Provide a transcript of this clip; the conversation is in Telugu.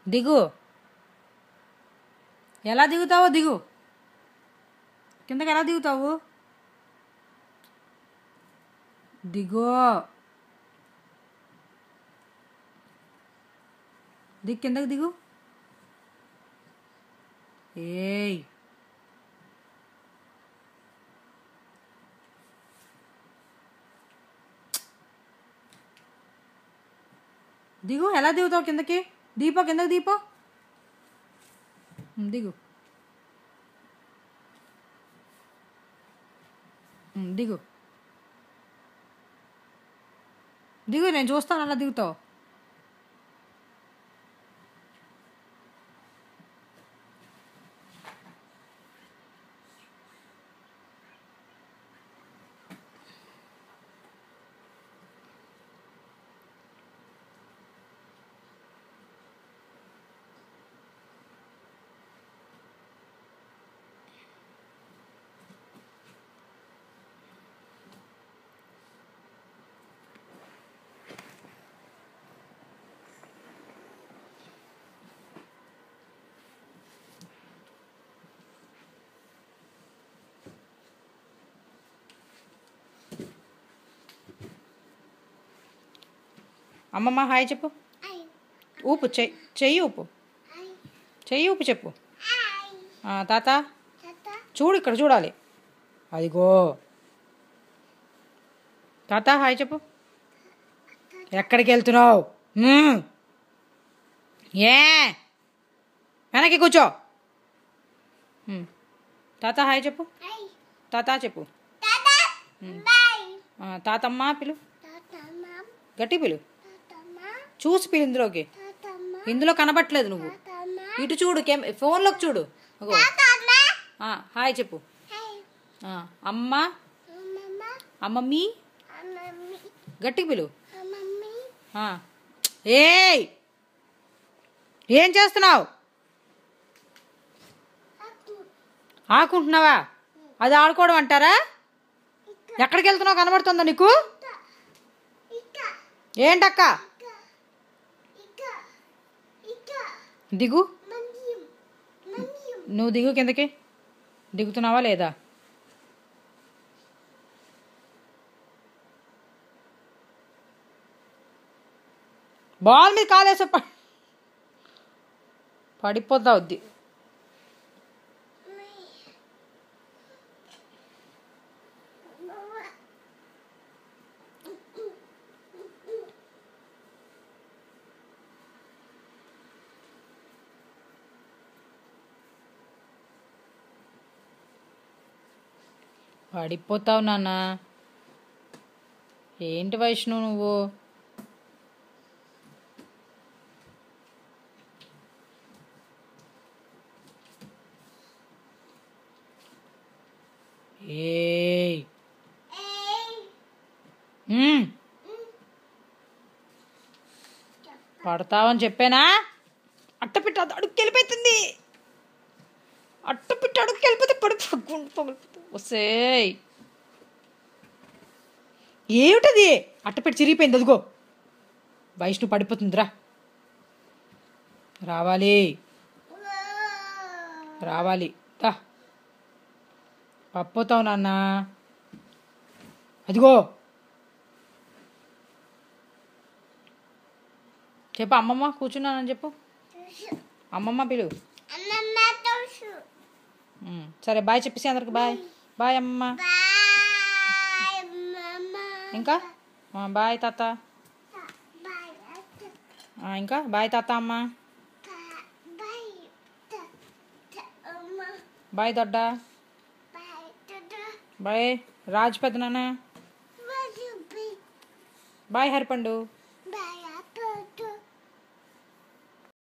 దిగు. ఎలా దిగుతావో దిగు. కిందకి ఎలా దిగుతావు? దిగో. దిగు, కిందకి దిగు. ఏయ్, దిగు. ఎలా దిగుతావు కిందకి? దీపో, కిందకి దీపో. దిగు. దిగు దిగు, నేను చూస్తాను అలా దిగుతావు. అమ్మమ్మ హాయ్ చెప్పు. ఊపు, చెయ్యి ఊపు. చెయ్యి ఊపు చెప్పు. తాత చూడు, ఇక్కడ చూడాలి. అదిగో. తాత హాయ్ చెప్పు. ఎక్కడికి వెళ్తున్నావు? ఏ వెనక్కి కూర్చో. తాత హాయ్ చెప్పు. తాత చెప్పు. తాతమ్మ పిలు. గట్టి పిలు. చూసి పిలు. ఇందులోకి, ఇందులో కనబట్టలేదు. నువ్వు ఇటు చూడు, ఫోన్లోకి చూడు. హాయ్ చెప్పు. అమ్మ, అమ్మమ్మీ. గట్టికి పిలు. ఏయ్, ఏం చేస్తున్నావు? ఆడుకుంటున్నావా? అది ఆడుకోవడం అంటారా? ఎక్కడికి వెళ్తున్నావు కనబడుతుందా నీకు? ఏంటక్క? దిగు. నువ్వు దిగు కిందకి. దిగుతున్నావా లేదా? బాల్ మీద కాలేసే పడిపోద్దా వద్ది. పడిపోతావు నాన్న. ఏంటి వైష్ణవ్ నువ్వు? ఏయ్, పడతావని చెప్పానా? అట్టపిట్ట అడుగుకి వెళ్ళిపోతుంది. అట్టపిట్ట అడుగుకి వెళ్ళిపోతే పడిపోతుంది. వసేయ్, ఏమిటది? అట్టపెట్టి చిరిగిపోయింది. అదిగో వైష్ణు పడిపోతుందిరా. రావాలి రావాలి. పడిపోతావు నాన్న. అదిగో చెప్పు. అమ్మమ్మ కూర్చున్నానని చెప్పు. అమ్మమ్మ పిలు. సరే బాయ్ చెప్పేసి అందరికి. బాయ్ బాయ్ అమ్మమ్మ. ఇంకా బాయ్ తాత. ఇంకా బాయ్ తాత. అమ్మ బాయ్ దొడ్డ. బాయ్ రాజ్ పెద్దనాన్న. బాయ్ హరిపండు.